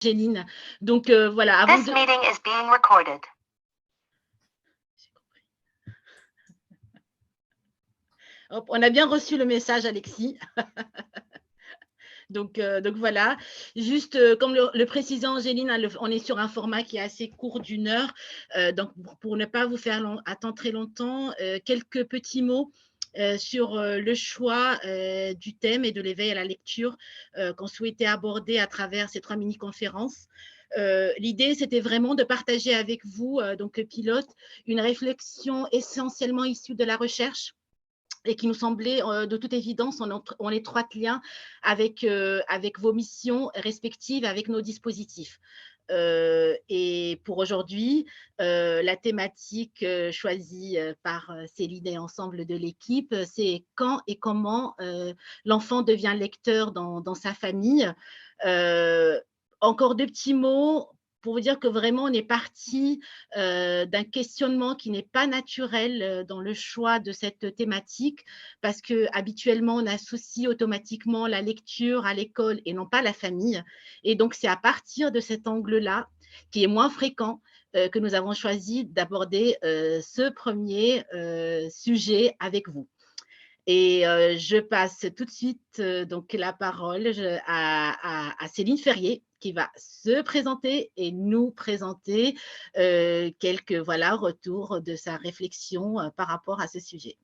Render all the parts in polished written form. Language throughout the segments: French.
Géline. Donc voilà, avant This de... meeting is being recorded. Hop, on a bien reçu le message, Alexis. Donc voilà, juste comme le précisait Angéline, hein, on est sur un format qui est assez court d'1 heure. Donc pour ne pas vous faire attendre très longtemps, quelques petits mots sur le choix du thème et de l'éveil à la lecture qu'on souhaitait aborder à travers ces 3 mini-conférences. L'idée, c'était vraiment de partager avec vous, donc pilote, une réflexion essentiellement issue de la recherche et qui nous semblait de toute évidence en étroit lien avec vos missions respectives, avec nos dispositifs. Et pour aujourd'hui, la thématique choisie par Céline et l'ensemble de l'équipe, c'est quand et comment l'enfant devient lecteur dans sa famille. Encore 2 petits mots pour vous dire que vraiment on est parti d'un questionnement qui n'est pas naturel dans le choix de cette thématique, parce qu'habituellement on associe automatiquement la lecture à l'école et non pas la famille. Et donc c'est à partir de cet angle-là, qui est moins fréquent, que nous avons choisi d'aborder ce premier sujet avec vous. Et je passe tout de suite donc la parole à Céline Ferrier, qui va se présenter et nous présenter quelques retours de sa réflexion par rapport à ce sujet.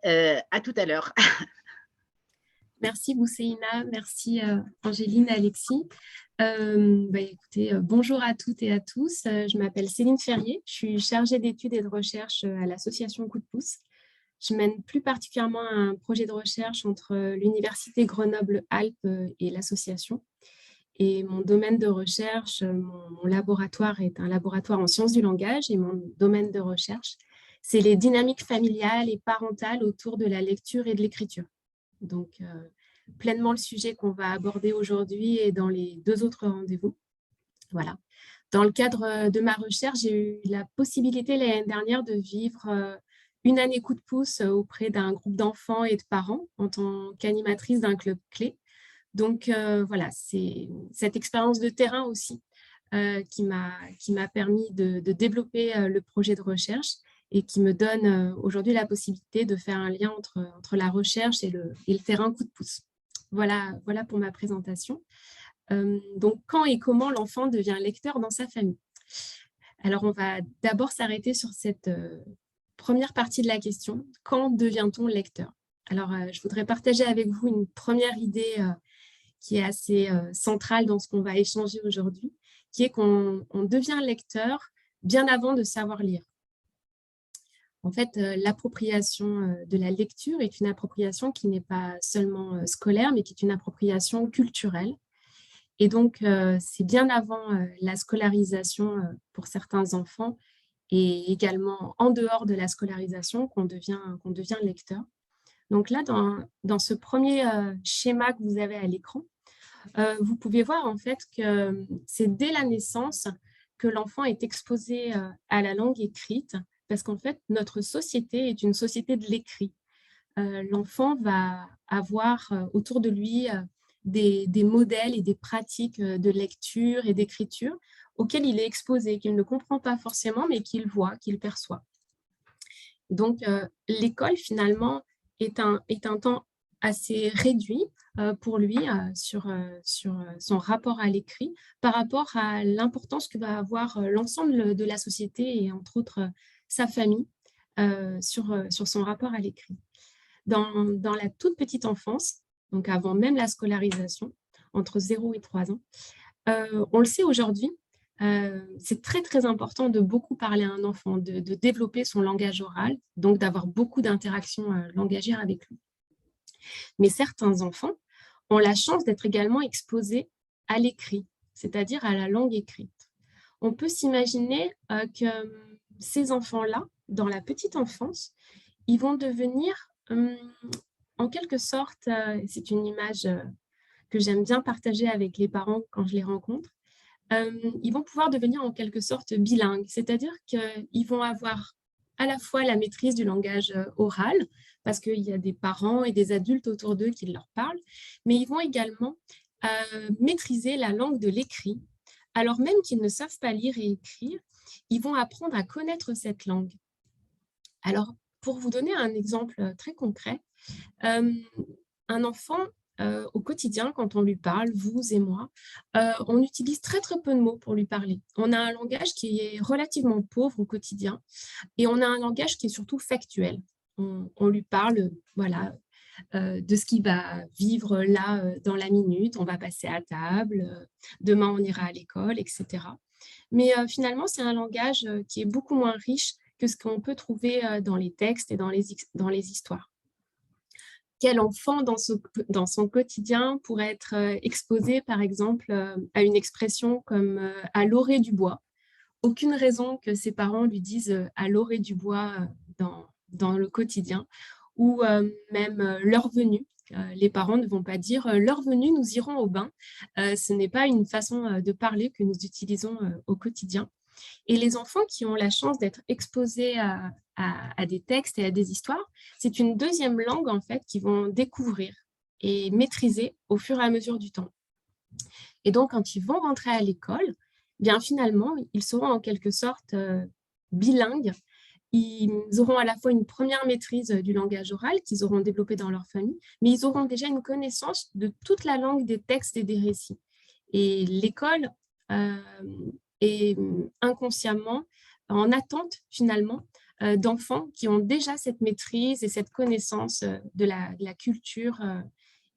À tout à l'heure. Merci Bousséina, merci Angéline, Alexis. Écoutez, bonjour à toutes et à tous. Je m'appelle Céline Ferrier, je suis chargée d'études et de recherche à l'association Coup de pouce. Je mène plus particulièrement un projet de recherche entre l'Université Grenoble-Alpes et l'association. Et mon domaine de recherche, mon laboratoire est un laboratoire en sciences du langage et mon domaine de recherche, c'est les dynamiques familiales et parentales autour de la lecture et de l'écriture. Donc, pleinement le sujet qu'on va aborder aujourd'hui et dans les 2 autres rendez-vous. Voilà. Dans le cadre de ma recherche, j'ai eu la possibilité l'année dernière de vivre une année coup de pouce auprès d'un groupe d'enfants et de parents en tant qu'animatrice d'un club clé. Donc, voilà, c'est cette expérience de terrain aussi qui m'a permis de développer le projet de recherche et qui me donne aujourd'hui la possibilité de faire un lien entre la recherche et le terrain coup de pouce. Voilà pour ma présentation. Donc, quand et comment l'enfant devient lecteur dans sa famille? Alors, on va d'abord s'arrêter sur cette première partie de la question. Quand devient-on lecteur? Alors, je voudrais partager avec vous une première idée qui est assez centrale dans ce qu'on va échanger aujourd'hui, qui est qu'on devient lecteur bien avant de savoir lire. En fait, l'appropriation de la lecture est une appropriation qui n'est pas seulement scolaire, mais qui est une appropriation culturelle. Et donc, c'est bien avant la scolarisation pour certains enfants et également en dehors de la scolarisation qu'on devient lecteur. Donc là, dans ce premier schéma que vous avez à l'écran, vous pouvez voir en fait que c'est dès la naissance que l'enfant est exposé à la langue écrite, parce qu'en fait, notre société est une société de l'écrit. L'enfant va avoir autour de lui des modèles et des pratiques de lecture et d'écriture auxquels il est exposé, qu'il ne comprend pas forcément, mais qu'il voit, qu'il perçoit. Donc, l'école, finalement, est un temps assez réduit pour lui sur son rapport à l'écrit par rapport à l'importance que va avoir l'ensemble de la société et entre autres sa famille sur son rapport à l'écrit. Dans la toute petite enfance, donc avant même la scolarisation, entre 0 et 3 ans, on le sait aujourd'hui, c'est très, très important de beaucoup parler à un enfant, de développer son langage oral, donc d'avoir beaucoup d'interactions langagières avec lui. Mais certains enfants ont la chance d'être également exposés à l'écrit, c'est-à-dire à la langue écrite. On peut s'imaginer que ces enfants-là, dans la petite enfance, ils vont devenir, en quelque sorte, c'est une image que j'aime bien partager avec les parents quand je les rencontre, ils vont pouvoir devenir en quelque sorte bilingues, c'est-à-dire qu'ils vont avoir à la fois la maîtrise du langage oral, parce qu'il y a des parents et des adultes autour d'eux qui leur parlent, mais ils vont également maîtriser la langue de l'écrit, alors même qu'ils ne savent pas lire et écrire, ils vont apprendre à connaître cette langue. Alors, pour vous donner un exemple très concret, un enfant, au quotidien, quand on lui parle, vous et moi, on utilise très, très peu de mots pour lui parler. On a un langage qui est relativement pauvre au quotidien et on a un langage qui est surtout factuel. On lui parle, voilà, de ce qu'il va vivre là, dans la minute. On va passer à table, demain on ira à l'école, etc. Mais finalement, c'est un langage qui est beaucoup moins riche que ce qu'on peut trouver dans les textes et dans les histoires. Quel enfant dans son quotidien pourrait être exposé, par exemple, à une expression comme à l'orée du bois? Aucune raison que ses parents lui disent à l'orée du bois dans le quotidien, ou même l'heure venue. Les parents ne vont pas dire l'heure venue, nous irons au bain. Ce n'est pas une façon de parler que nous utilisons au quotidien. Et les enfants qui ont la chance d'être exposés à des textes et à des histoires, c'est une deuxième langue en fait qu'ils vont découvrir et maîtriser au fur et à mesure du temps. Et donc, quand ils vont rentrer à l'école, bien finalement, ils seront en quelque sorte bilingues. Ils auront à la fois une première maîtrise du langage oral qu'ils auront développé dans leur famille, mais ils auront déjà une connaissance de toute la langue des textes et des récits. Et l'école est inconsciemment en attente finalement d'enfants qui ont déjà cette maîtrise et cette connaissance de la culture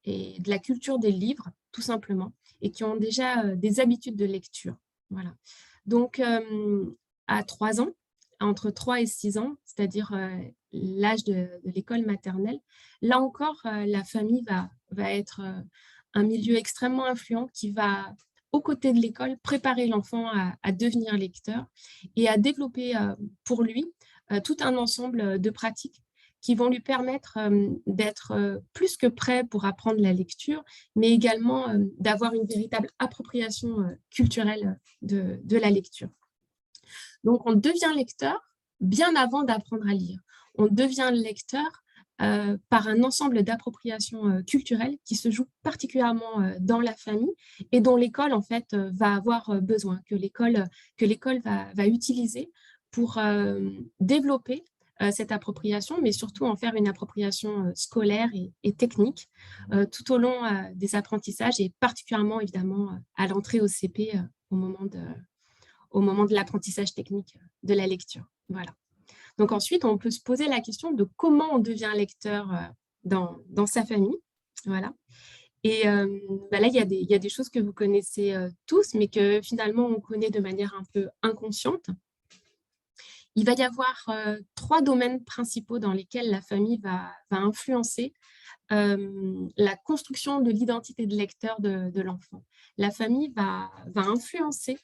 et de la culture des livres, tout simplement, et qui ont déjà des habitudes de lecture. Voilà. Donc, à 3 ans, entre 3 et 6 ans, c'est-à-dire l'âge de l'école maternelle, là encore, la famille va être un milieu extrêmement influent qui va, aux côtés de l'école, préparer l'enfant à devenir lecteur et à développer pour lui tout un ensemble de pratiques qui vont lui permettre d'être plus que prêt pour apprendre la lecture, mais également d'avoir une véritable appropriation culturelle de la lecture. Donc, on devient lecteur bien avant d'apprendre à lire. On devient lecteur par un ensemble d'appropriations culturelles qui se jouent particulièrement dans la famille et dont l'école, en fait, va avoir besoin, que l'école va utiliser pour développer cette appropriation, mais surtout en faire une appropriation scolaire et technique tout au long des apprentissages et particulièrement, évidemment, à l'entrée au CP au moment de l'apprentissage technique de la lecture. Voilà. Donc ensuite, on peut se poser la question de comment on devient lecteur dans sa famille. Voilà. Et là, il y a des choses que vous connaissez tous, mais que finalement, on connaît de manière un peu inconsciente. Il va y avoir 3 domaines principaux dans lesquels la famille va influencer la construction de l'identité de lecteur de l'enfant. La famille va influencer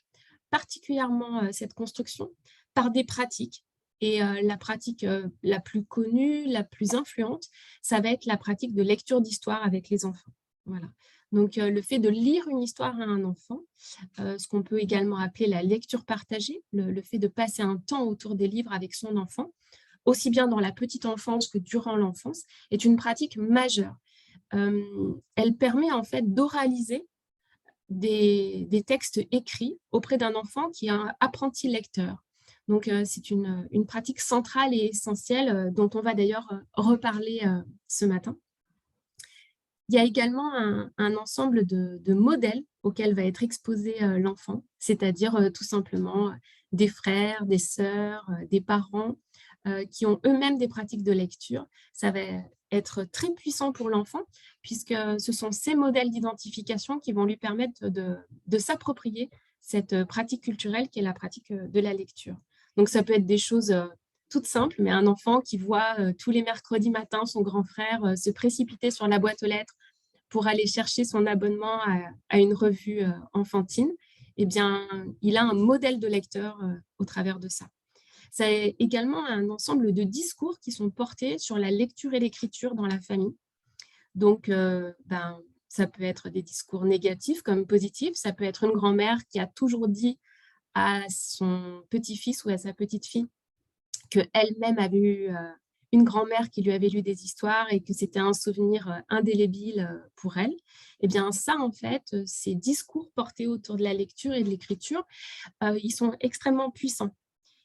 particulièrement cette construction par des pratiques. Et la pratique la plus connue, la plus influente, ça va être la pratique de lecture d'histoire avec les enfants. Voilà. Donc, le fait de lire une histoire à un enfant, ce qu'on peut également appeler la lecture partagée, le fait de passer un temps autour des livres avec son enfant, aussi bien dans la petite enfance que durant l'enfance, est une pratique majeure. Elle permet en fait d'oraliser des textes écrits auprès d'un enfant qui est un apprenti lecteur. Donc, c'est une pratique centrale et essentielle dont on va d'ailleurs reparler ce matin. Il y a également un ensemble de modèles auxquels va être exposé l'enfant, c'est-à-dire tout simplement des frères, des sœurs, des parents qui ont eux-mêmes des pratiques de lecture. Ça va être très puissant pour l'enfant puisque ce sont ces modèles d'identification qui vont lui permettre de s'approprier cette pratique culturelle qui est la pratique de la lecture. Donc, ça peut être des choses toutes simples, mais un enfant qui voit tous les mercredis matins son grand frère se précipiter sur la boîte aux lettres pour aller chercher son abonnement à une revue enfantine, eh bien, il a un modèle de lecteur au travers de ça. C'est également un ensemble de discours qui sont portés sur la lecture et l'écriture dans la famille. Donc, ça peut être des discours négatifs comme positifs. Ça peut être une grand-mère qui a toujours dit à son petit-fils ou à sa petite-fille qu'elle-même avait eu une grand-mère qui lui avait lu des histoires et que c'était un souvenir indélébile pour elle. Eh bien, ça, en fait, ces discours portés autour de la lecture et de l'écriture, ils sont extrêmement puissants.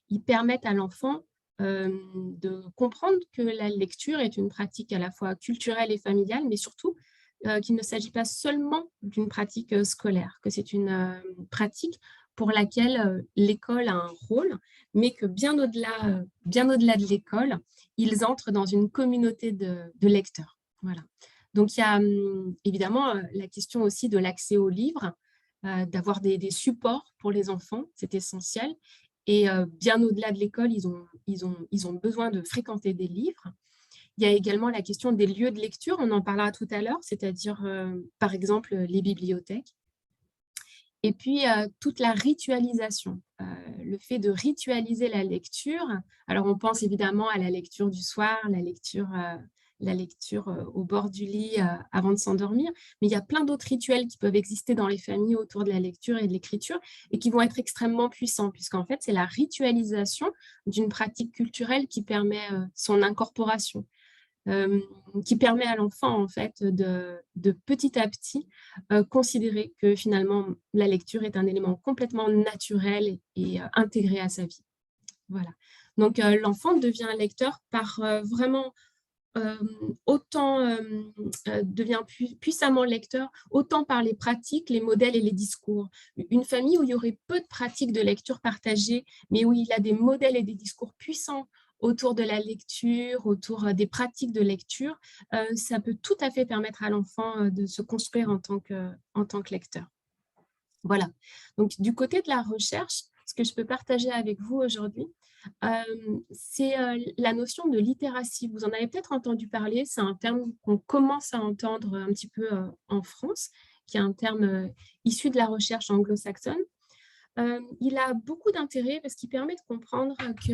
Ils permettent à l'enfant de comprendre que la lecture est une pratique à la fois culturelle et familiale, mais surtout qu'il ne s'agit pas seulement d'une pratique scolaire, que c'est une pratique pour laquelle l'école a un rôle, mais que bien au-delà de l'école, ils entrent dans une communauté de lecteurs. Voilà. Donc, il y a évidemment la question aussi de l'accès aux livres, d'avoir des supports pour les enfants, c'est essentiel. Et bien au-delà de l'école, ils ont besoin de fréquenter des livres. Il y a également la question des lieux de lecture, on en parlera tout à l'heure, c'est-à-dire par exemple les bibliothèques. Et puis toute la ritualisation, le fait de ritualiser la lecture. Alors on pense évidemment à la lecture du soir, la lecture au bord du lit avant de s'endormir, mais il y a plein d'autres rituels qui peuvent exister dans les familles autour de la lecture et de l'écriture et qui vont être extrêmement puissants, puisqu'en fait, c'est la ritualisation d'une pratique culturelle qui permet son incorporation, qui permet à l'enfant, en fait, de petit à petit considérer que finalement, la lecture est un élément complètement naturel et intégré à sa vie. Voilà. Donc, l'enfant devient un lecteur par vraiment devient puissamment lecteur, autant par les pratiques, les modèles et les discours. Une famille où il y aurait peu de pratiques de lecture partagées, mais où il y a des modèles et des discours puissants autour de la lecture, autour des pratiques de lecture, ça peut tout à fait permettre à l'enfant de se construire en tant que lecteur. Voilà. Donc, du côté de la recherche, ce que je peux partager avec vous aujourd'hui, c'est la notion de littératie. Vous en avez peut-être entendu parler, c'est un terme qu'on commence à entendre un petit peu en France, qui est un terme issu de la recherche anglo-saxonne. Il a beaucoup d'intérêt parce qu'il permet de comprendre que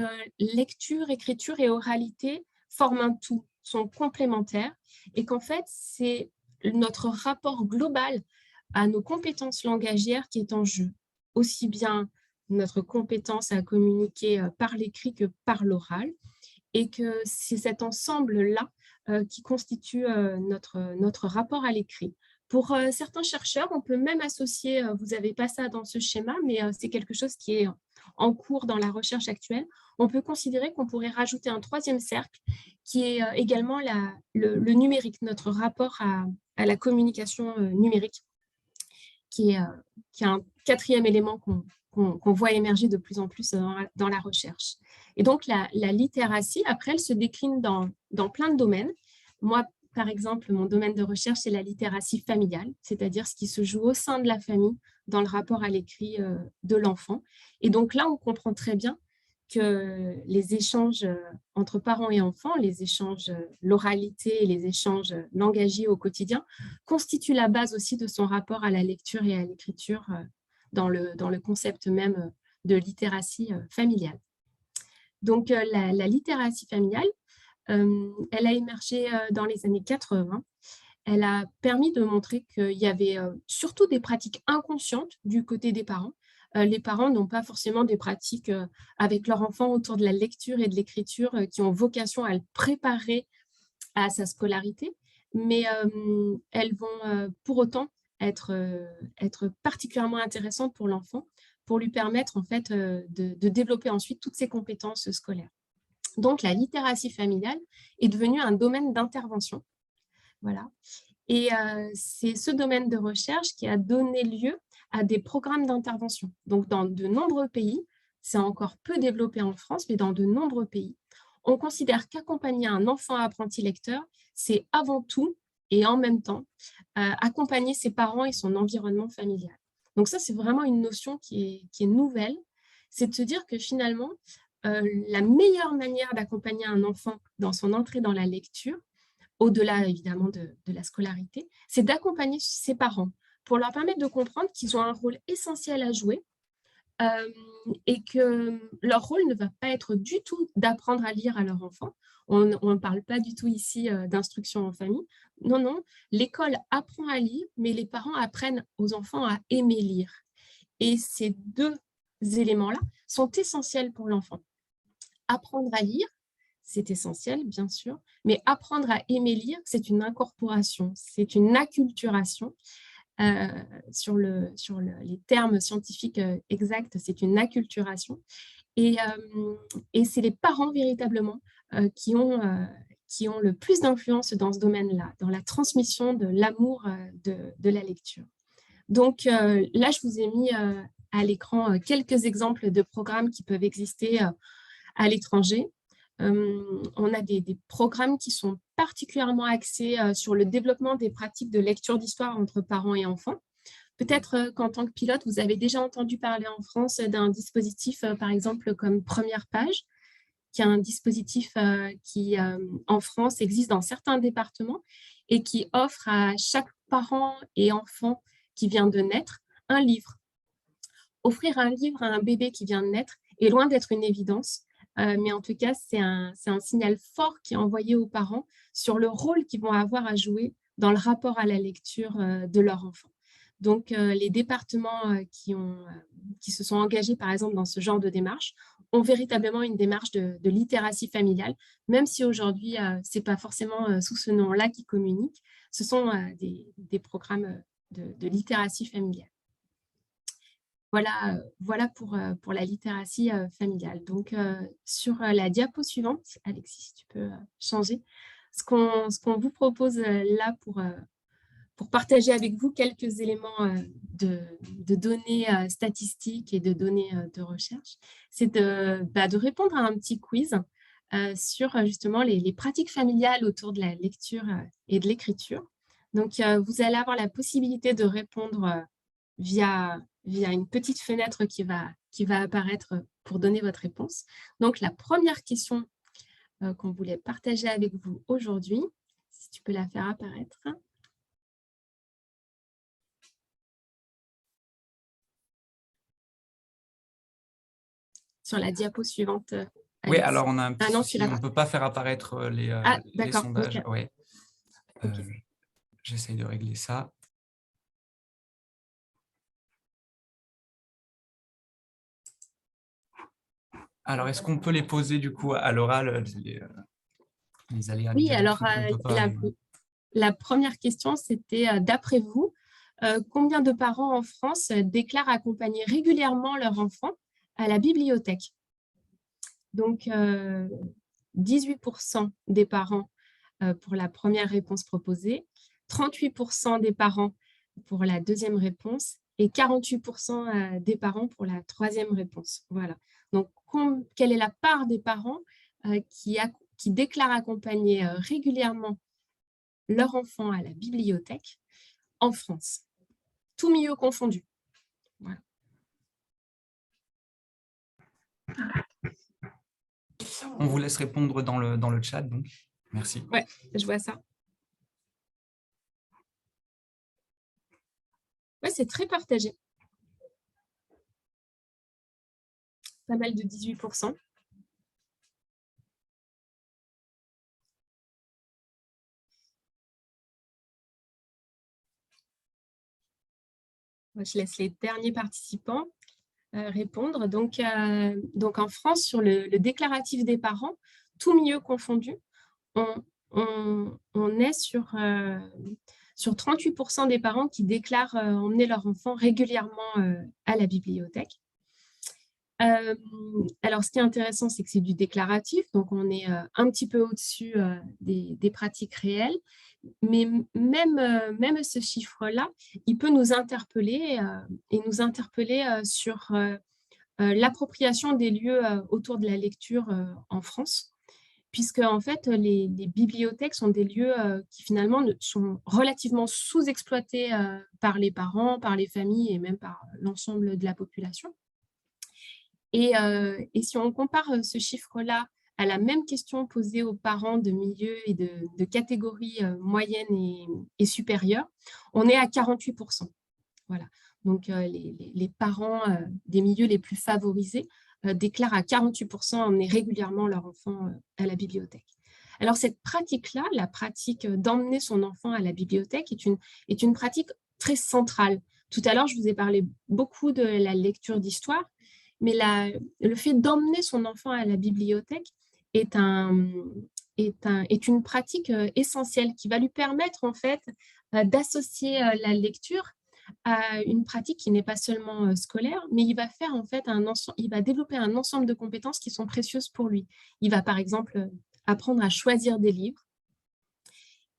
lecture, écriture et oralité forment un tout, sont complémentaires, et qu'en fait, c'est notre rapport global à nos compétences langagières qui est en jeu, aussi bien notre compétence à communiquer par l'écrit que par l'oral, et que c'est cet ensemble-là qui constitue notre rapport à l'écrit. Pour certains chercheurs, on peut même associer, vous n'avez pas ça dans ce schéma, mais c'est quelque chose qui est en cours dans la recherche actuelle, on peut considérer qu'on pourrait rajouter un troisième cercle qui est également le numérique, notre rapport à la communication numérique, qui est un quatrième élément qu'on voit émerger de plus en plus dans la recherche. Et donc, la littératie, après, elle se décline dans plein de domaines. Moi, par exemple, mon domaine de recherche, c'est la littératie familiale, c'est-à-dire ce qui se joue au sein de la famille dans le rapport à l'écrit de l'enfant. Et donc là, on comprend très bien que les échanges entre parents et enfants, les échanges, l'oralité et les échanges langagiers au quotidien constituent la base aussi de son rapport à la lecture et à l'écriture dans le concept même de littératie familiale. Donc, la littératie familiale, elle a émergé dans les années 80. Elle a permis de montrer qu'il y avait surtout des pratiques inconscientes du côté des parents. Les parents n'ont pas forcément des pratiques avec leur enfant autour de la lecture et de l'écriture qui ont vocation à le préparer à sa scolarité, mais elles vont pour autant être particulièrement intéressantes pour l'enfant, pour lui permettre en fait de développer ensuite toutes ses compétences scolaires. Donc, la littératie familiale est devenue un domaine d'intervention. Voilà. Et c'est ce domaine de recherche qui a donné lieu à des programmes d'intervention. Donc, dans de nombreux pays, c'est encore peu développé en France, mais dans de nombreux pays, on considère qu'accompagner un enfant apprenti lecteur, c'est avant tout et en même temps accompagner ses parents et son environnement familial. Donc ça, c'est vraiment une notion qui est nouvelle. C'est de se dire que finalement, la meilleure manière d'accompagner un enfant dans son entrée dans la lecture, au-delà évidemment de la scolarité, c'est d'accompagner ses parents pour leur permettre de comprendre qu'ils ont un rôle essentiel à jouer et que leur rôle ne va pas être du tout d'apprendre à lire à leur enfant. On ne parle pas du tout ici d'instruction en famille. Non, non, l'école apprend à lire, mais les parents apprennent aux enfants à aimer lire. Et ces deux éléments-là sont essentiels pour l'enfant. Apprendre à lire, c'est essentiel, bien sûr, mais apprendre à aimer lire, c'est une incorporation, c'est une acculturation. Les termes scientifiques exacts, c'est une acculturation. Et c'est les parents véritablement qui ont le plus d'influence dans ce domaine-là, dans la transmission de l'amour de la lecture. Donc là, je vous ai mis à l'écran quelques exemples de programmes qui peuvent exister à l'étranger. On a des programmes qui sont particulièrement axés sur le développement des pratiques de lecture d'histoire entre parents et enfants. Peut-être qu'en tant que pilote, vous avez déjà entendu parler en France d'un dispositif, par exemple, comme Première Page, qui est un dispositif qui, en France, existe dans certains départements et qui offre à chaque parent et enfant qui vient de naître un livre. Offrir un livre à un bébé qui vient de naître est loin d'être une évidence, mais en tout cas, c'est un signal fort qui est envoyé aux parents sur le rôle qu'ils vont avoir à jouer dans le rapport à la lecture de leur enfant. Donc, les départements qui se sont engagés, par exemple, dans ce genre de démarche, ont véritablement une démarche de littératie familiale, même si aujourd'hui, ce n'est pas forcément sous ce nom-là qu'ils communiquent. Ce sont des programmes de littératie familiale. Voilà pour la littératie familiale. Donc, sur la diapo suivante, Alexis, si tu peux changer, ce qu'on vous propose là pour partager avec vous quelques éléments de données statistiques et de données de recherche, c'est de répondre à un petit quiz sur justement les pratiques familiales autour de la lecture et de l'écriture. Donc, vous allez avoir la possibilité de répondre via une petite fenêtre qui va apparaître pour donner votre réponse. Donc, la première question qu'on voulait partager avec vous aujourd'hui, si tu peux la faire apparaître. Sur la diapo suivante. Oui, alors on a un petit souci, on ne pas. peut pas faire apparaître les sondages. Okay. Ouais. Okay. J'essaye de régler ça. Alors, est-ce qu'on peut les poser du coup à l'oral, les aléas? Oui, alors la première question, c'était d'après vous, combien de parents en France déclarent accompagner régulièrement leur enfant à la bibliothèque? Donc, 18% des parents pour la première réponse proposée, 38% des parents pour la deuxième réponse et 48% des parents pour la troisième réponse. Voilà. Donc, quelle est la part des parents qui déclarent accompagner régulièrement leur enfant à la bibliothèque en France? Tout milieu confondu. Voilà. On vous laisse répondre dans le chat, donc. Merci. Ouais, je vois ça. Ouais, c'est très partagé. Pas mal de 18%. Je laisse les derniers participants répondre. Donc, en France, sur le déclaratif des parents, tout milieu confondu, on est sur 38% des parents qui déclarent emmener leur enfant régulièrement à la bibliothèque. Alors, ce qui est intéressant, c'est que c'est du déclaratif, donc on est un petit peu au-dessus des pratiques réelles, mais même ce chiffre-là, il peut nous interpeller sur l'appropriation des lieux autour de la lecture en France, puisque en fait, les bibliothèques sont des lieux qui finalement sont relativement sous-exploités par les parents, par les familles et même par l'ensemble de la population. Et si on compare ce chiffre-là à la même question posée aux parents de milieux et de catégories moyennes et supérieures, on est à 48%. Voilà. Donc, les parents des milieux les plus favorisés déclarent à 48% emmener régulièrement leur enfant à la bibliothèque. Alors, cette pratique-là, la pratique d'emmener son enfant à la bibliothèque est une pratique très centrale. Tout à l'heure, je vous ai parlé beaucoup de la lecture d'histoire, mais le fait d'emmener son enfant à la bibliothèque est une pratique essentielle qui va lui permettre en fait d'associer la lecture à une pratique qui n'est pas seulement scolaire, mais il va faire en fait il va développer un ensemble de compétences qui sont précieuses pour lui. Il va par exemple apprendre à choisir des livres.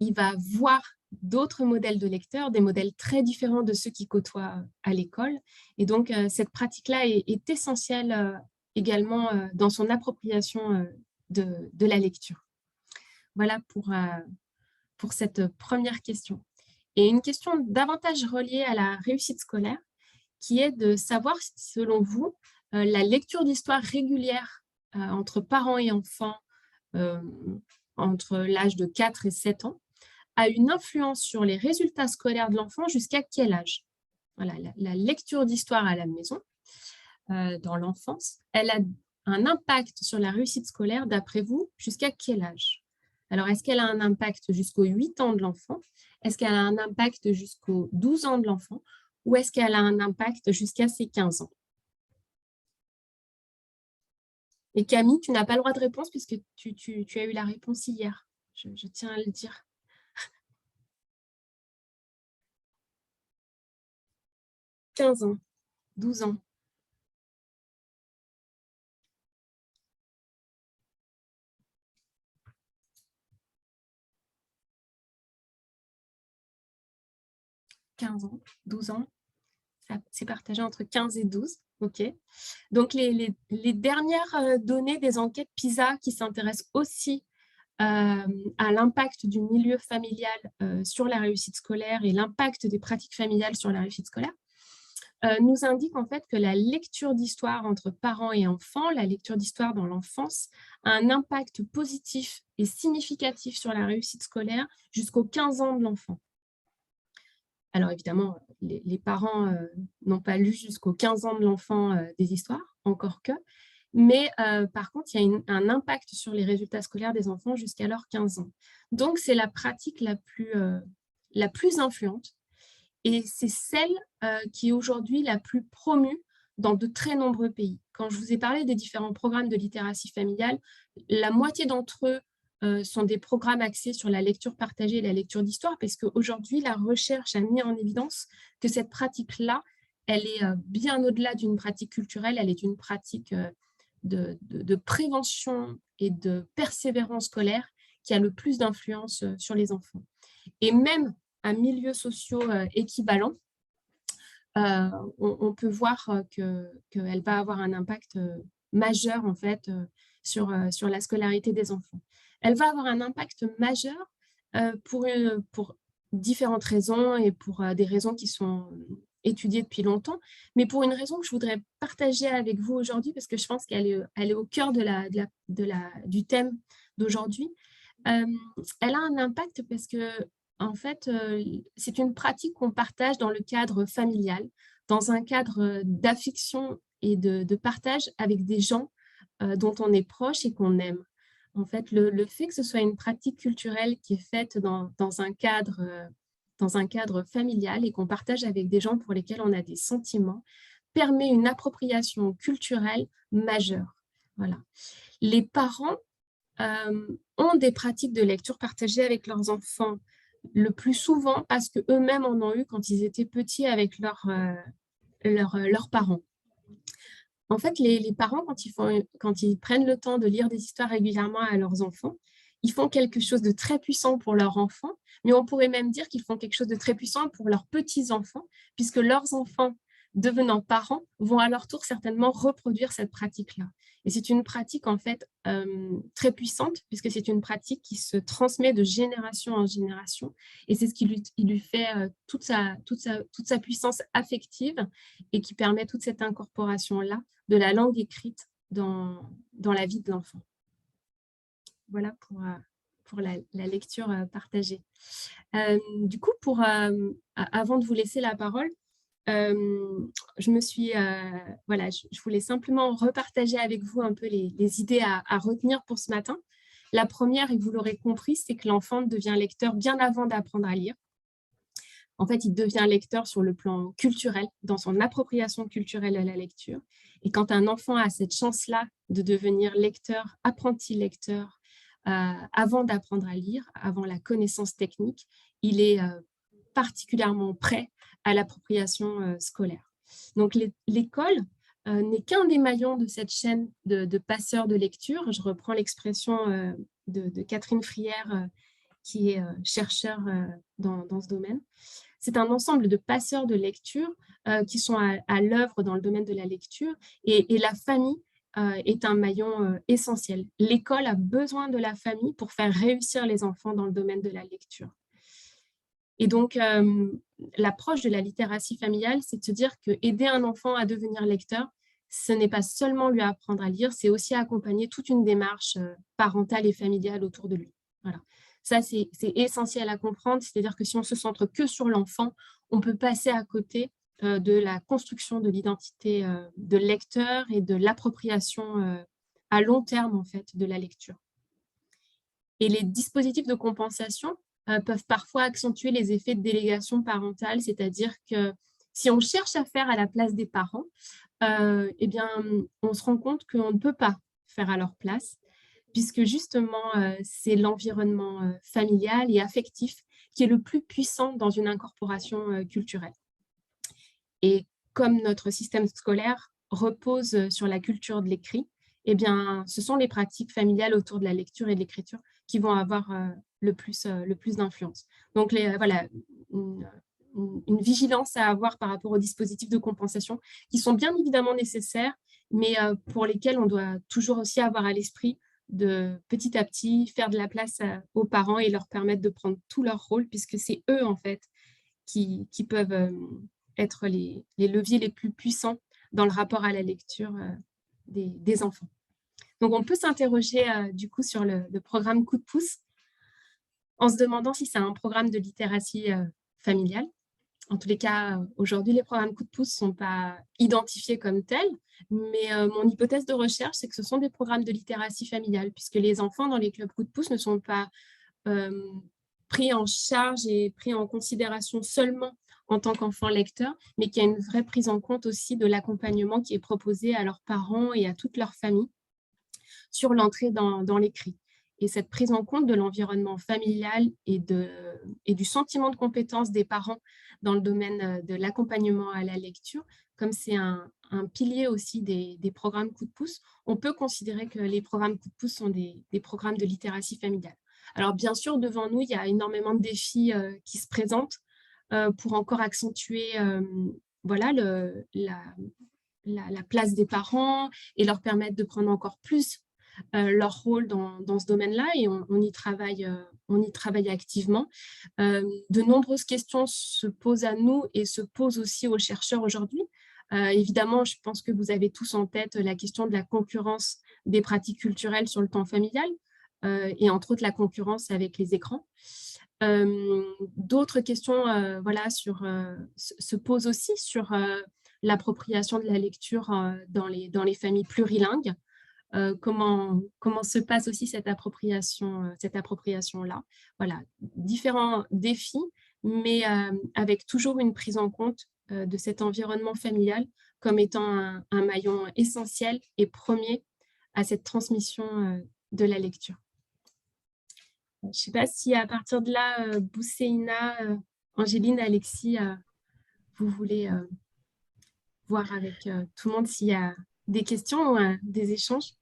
Il va voir d'autres modèles de lecteurs, des modèles très différents de ceux qu'il côtoie à l'école. Et donc, cette pratique-là est essentielle également dans son appropriation de la lecture. Voilà pour cette première question. Et une question davantage reliée à la réussite scolaire, qui est de savoir, selon vous, la lecture d'histoire régulière entre parents et enfants entre l'âge de 4 et 7 ans, a une influence sur les résultats scolaires de l'enfant jusqu'à quel âge? Voilà, la lecture d'histoire à la maison, dans l'enfance, elle a un impact sur la réussite scolaire, d'après vous, jusqu'à quel âge? Alors, est-ce qu'elle a un impact jusqu'aux 8 ans de l'enfant? Est-ce qu'elle a un impact jusqu'aux 12 ans de l'enfant? Ou est-ce qu'elle a un impact jusqu'à ses 15 ans? Et Camille, tu n'as pas le droit de réponse puisque tu as eu la réponse hier. Je tiens à le dire. 15 ans, 12 ans. « 15 ans, 12 ans, c'est partagé entre 15 et 12. Ok. Donc, les dernières données des enquêtes PISA qui s'intéressent aussi à l'impact du milieu familial sur la réussite scolaire et l'impact des pratiques familiales sur la réussite scolaire, nous indiquent en fait que la lecture d'histoire entre parents et enfants, la lecture d'histoire dans l'enfance, a un impact positif et significatif sur la réussite scolaire jusqu'aux 15 ans de l'enfant. Alors évidemment, les parents n'ont pas lu jusqu'aux 15 ans de l'enfant des histoires, encore que, mais par contre, il y a un impact sur les résultats scolaires des enfants jusqu'à leurs 15 ans. Donc, c'est la pratique la plus influente et c'est celle qui est aujourd'hui la plus promue dans de très nombreux pays. Quand je vous ai parlé des différents programmes de littératie familiale, la moitié d'entre eux sont des programmes axés sur la lecture partagée et la lecture d'histoire, parce qu'aujourd'hui, la recherche a mis en évidence que cette pratique-là, elle est bien au-delà d'une pratique culturelle, elle est une pratique de prévention et de persévérance scolaire qui a le plus d'influence sur les enfants. Et même à milieux sociaux équivalents, on peut voir qu'elle va avoir un impact majeur en fait, sur la scolarité des enfants. Elle va avoir un impact majeur pour différentes raisons et pour des raisons qui sont étudiées depuis longtemps, mais pour une raison que je voudrais partager avec vous aujourd'hui parce que je pense qu'elle est au cœur du thème d'aujourd'hui. Elle a un impact parce que en fait, c'est une pratique qu'on partage dans le cadre familial, dans un cadre d'affection et de partage avec des gens dont on est proche et qu'on aime. En fait, le fait que ce soit une pratique culturelle qui est faite dans un cadre familial et qu'on partage avec des gens pour lesquels on a des sentiments, permet une appropriation culturelle majeure. Voilà. Les parents ont des pratiques de lecture partagées avec leurs enfants le plus souvent parce qu'eux-mêmes en ont eu quand ils étaient petits avec leurs parents. En fait, les parents, quand ils prennent le temps de lire des histoires régulièrement à leurs enfants, ils font quelque chose de très puissant pour leurs enfants, mais on pourrait même dire qu'ils font quelque chose de très puissant pour leurs petits-enfants, puisque leurs enfants, devenant parents, vont à leur tour certainement reproduire cette pratique-là. Et c'est une pratique en fait très puissante, puisque c'est une pratique qui se transmet de génération en génération, et c'est ce qui lui fait toute sa puissance affective et qui permet toute cette incorporation-là de la langue écrite dans la vie de l'enfant. Voilà pour la lecture partagée. Du coup, avant de vous laisser la parole, je voulais simplement repartager avec vous un peu les idées à retenir pour ce matin. La première, et vous l'aurez compris, c'est que l'enfant devient lecteur bien avant d'apprendre à lire. En fait, il devient lecteur sur le plan culturel, dans son appropriation culturelle à la lecture. Et quand un enfant a cette chance-là de devenir lecteur, apprenti lecteur, avant d'apprendre à lire, avant la connaissance technique, il est particulièrement prêt à l'appropriation scolaire. Donc, l'école n'est qu'un des maillons de cette chaîne de passeurs de lecture. Je reprends l'expression de Catherine Frière, qui est chercheur dans ce domaine. C'est un ensemble de passeurs de lecture qui sont à l'œuvre dans le domaine de la lecture et la famille est un maillon essentiel. L'école a besoin de la famille pour faire réussir les enfants dans le domaine de la lecture. Et donc, l'approche de la littératie familiale, c'est de se dire qu'aider un enfant à devenir lecteur, ce n'est pas seulement lui apprendre à lire, c'est aussi accompagner toute une démarche parentale et familiale autour de lui. Voilà. Ça, c'est essentiel à comprendre, c'est-à-dire que si on se centre que sur l'enfant, on peut passer à côté de la construction de l'identité de lecteur et de l'appropriation à long terme, en fait, de la lecture. Et les dispositifs de compensation peuvent parfois accentuer les effets de délégation parentale, c'est-à-dire que si on cherche à faire à la place des parents, eh bien, on se rend compte qu'on ne peut pas faire à leur place, puisque justement, c'est l'environnement familial et affectif qui est le plus puissant dans une incorporation culturelle. Et comme notre système scolaire repose sur la culture de l'écrit, eh bien, ce sont les pratiques familiales autour de la lecture et de l'écriture qui vont avoir le plus d'influence. Donc, voilà, une vigilance à avoir par rapport aux dispositifs de compensation qui sont bien évidemment nécessaires, mais pour lesquels on doit toujours aussi avoir à l'esprit de petit à petit faire de la place aux parents et leur permettre de prendre tout leur rôle, puisque c'est eux en fait qui peuvent être les leviers les plus puissants dans le rapport à la lecture des enfants. Donc on peut s'interroger du coup sur le programme Coup de pouce en se demandant si c'est un programme de littératie familiale. En tous les cas, aujourd'hui, les programmes Coup de pouce ne sont pas identifiés comme tels, mais mon hypothèse de recherche, c'est que ce sont des programmes de littératie familiale, puisque les enfants dans les clubs Coup de pouce ne sont pas pris en charge et pris en considération seulement en tant qu'enfants lecteurs, mais qu'il y a une vraie prise en compte aussi de l'accompagnement qui est proposé à leurs parents et à toute leur famille sur l'entrée dans l'écrit. Et cette prise en compte de l'environnement familial et du sentiment de compétence des parents dans le domaine de l'accompagnement à la lecture, comme c'est un pilier aussi des programmes Coup de pouce, on peut considérer que les programmes Coup de pouce sont des programmes de littératie familiale. Alors bien sûr, devant nous, il y a énormément de défis qui se présentent pour encore accentuer voilà, la place des parents et leur permettre de prendre encore plus leur rôle dans ce domaine-là, et on y travaille activement. De nombreuses questions se posent à nous et se posent aussi aux chercheurs aujourd'hui. Évidemment, je pense que vous avez tous en tête la question de la concurrence des pratiques culturelles sur le temps familial et entre autres la concurrence avec les écrans. D'autres questions voilà, se posent aussi sur l'appropriation de la lecture dans les familles plurilingues. Comment se passe aussi cette appropriation-là. Voilà, différents défis, mais avec toujours une prise en compte de cet environnement familial comme étant un maillon essentiel et premier à cette transmission de la lecture. Je ne sais pas si à partir de là, Bousséina, Angéline, Alexis, vous voulez voir avec tout le monde s'il y a des questions ou des échanges.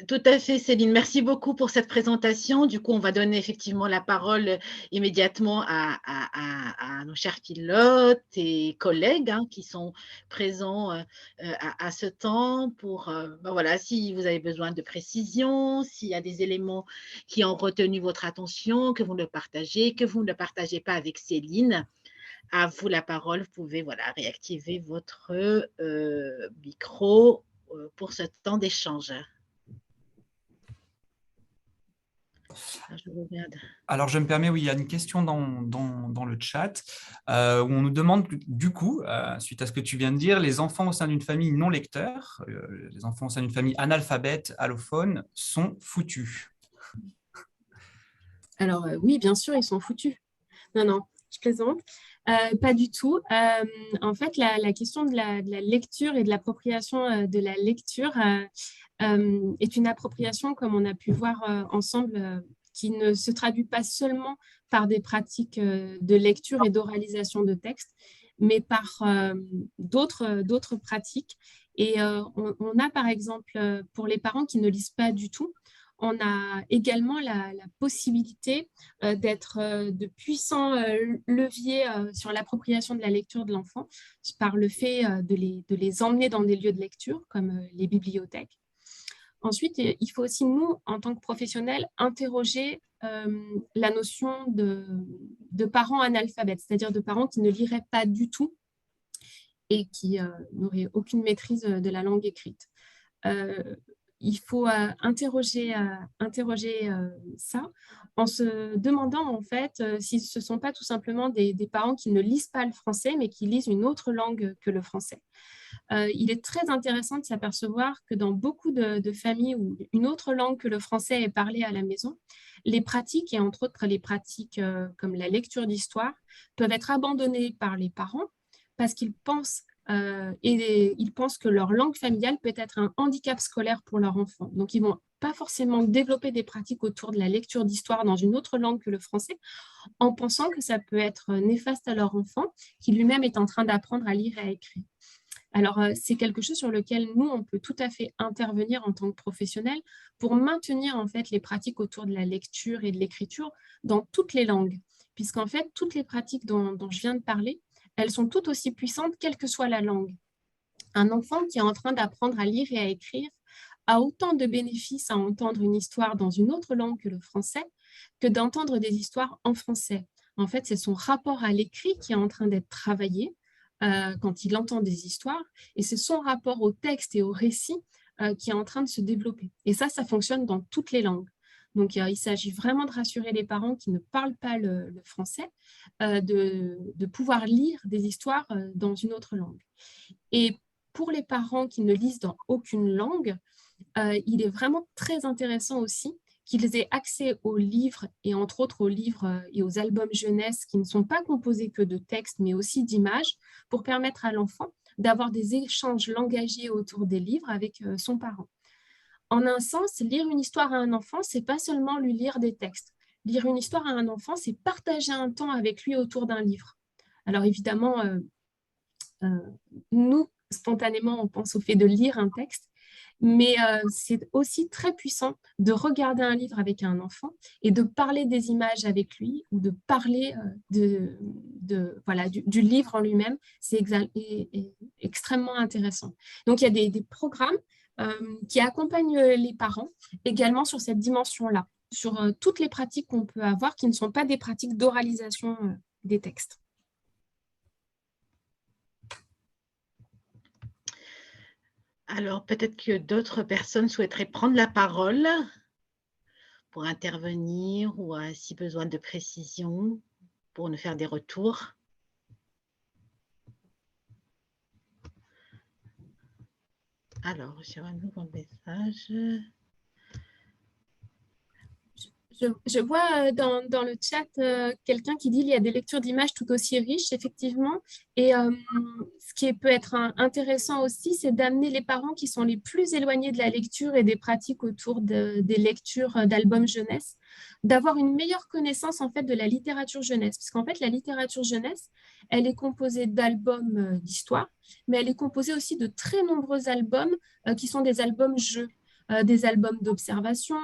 Tout à fait, Céline. Merci beaucoup pour cette présentation. Du coup, on va donner effectivement la parole immédiatement à nos chers pilotes et collègues qui sont présents à ce temps pour, ben voilà, si vous avez besoin de précision, s'il y a des éléments qui ont retenu votre attention, que vous ne partagez, que vous ne partagez pas avec Céline. À vous la parole. Vous pouvez voilà, réactiver votre micro pour ce temps d'échange. Alors, je me permets, oui, il y a une question dans le chat où on nous demande, du coup, suite à ce que tu viens de dire, les enfants au sein d'une famille non lecteur, les enfants au sein d'une famille analphabète, allophone, sont foutus. Alors, oui, bien sûr, ils sont foutus. Non, je plaisante. Pas du tout. En fait, la question de la lecture et de l'appropriation de la lecture est une appropriation, comme on a pu voir ensemble, qui ne se traduit pas seulement par des pratiques de lecture et d'oralisation de textes, mais par d'autres pratiques. Et on a, par exemple, pour les parents qui ne lisent pas du tout, on a également la possibilité d'être de puissants leviers sur l'appropriation de la lecture de l'enfant par le fait de les emmener dans des lieux de lecture comme les bibliothèques. Ensuite, il faut aussi, nous, en tant que professionnels, interroger la notion de parents analphabètes, c'est-à-dire de parents qui ne liraient pas du tout et qui n'auraient aucune maîtrise de la langue écrite. Il faut interroger ça en se demandant en fait si ce ne sont pas tout simplement des parents qui ne lisent pas le français mais qui lisent une autre langue que le français. Il est très intéressant de s'apercevoir que dans beaucoup de familles où une autre langue que le français est parlée à la maison, les pratiques, et entre autres les pratiques comme la lecture d'histoire, peuvent être abandonnées par les parents parce qu'ils pensent ils pensent que leur langue familiale peut être un handicap scolaire pour leur enfant. Donc, ils ne vont pas forcément développer des pratiques autour de la lecture d'histoire dans une autre langue que le français, en pensant que ça peut être néfaste à leur enfant, qui lui-même est en train d'apprendre à lire et à écrire. Alors, c'est quelque chose sur lequel nous, on peut tout à fait intervenir en tant que professionnels pour maintenir en fait les pratiques autour de la lecture et de l'écriture dans toutes les langues, puisqu'en fait, toutes les pratiques dont je viens de parler, elles sont toutes aussi puissantes, quelle que soit la langue. Un enfant qui est en train d'apprendre à lire et à écrire a autant de bénéfices à entendre une histoire dans une autre langue que le français que d'entendre des histoires en français. En fait, c'est son rapport à l'écrit qui est en train d'être travaillé quand il entend des histoires, et c'est son rapport au texte et au récit qui est en train de se développer. Et ça fonctionne dans toutes les langues. Donc, il s'agit vraiment de rassurer les parents qui ne parlent pas le français, de pouvoir lire des histoires dans une autre langue. Et pour les parents qui ne lisent dans aucune langue, il est vraiment très intéressant aussi qu'ils aient accès aux livres, et entre autres aux livres et aux albums jeunesse qui ne sont pas composés que de textes, mais aussi d'images, pour permettre à l'enfant d'avoir des échanges langagiers autour des livres avec son parent. En un sens, lire une histoire à un enfant, c'est pas seulement lui lire des textes. Lire une histoire à un enfant, c'est partager un temps avec lui autour d'un livre. Alors évidemment, nous, spontanément, on pense au fait de lire un texte, mais c'est aussi très puissant de regarder un livre avec un enfant et de parler des images avec lui ou de parler voilà, du livre en lui-même. C'est extrêmement intéressant. Donc, il y a des programmes qui accompagnent les parents également sur cette dimension-là, sur toutes les pratiques qu'on peut avoir qui ne sont pas des pratiques d'oralisation des textes. Alors, peut-être que d'autres personnes souhaiteraient prendre la parole pour intervenir ou si besoin de précision, pour nous faire des retours. Alors, j'ai un nouveau message. Je vois dans le chat quelqu'un qui dit qu'il y a des lectures d'images tout aussi riches, effectivement. Et ce qui peut être intéressant aussi, c'est d'amener les parents qui sont les plus éloignés de la lecture et des pratiques autour des lectures d'albums jeunesse, d'avoir une meilleure connaissance en fait de la littérature jeunesse. Parce qu'en fait, la littérature jeunesse, elle est composée d'albums d'histoire, mais elle est composée aussi de très nombreux albums qui sont des albums jeux. Des albums d'observation,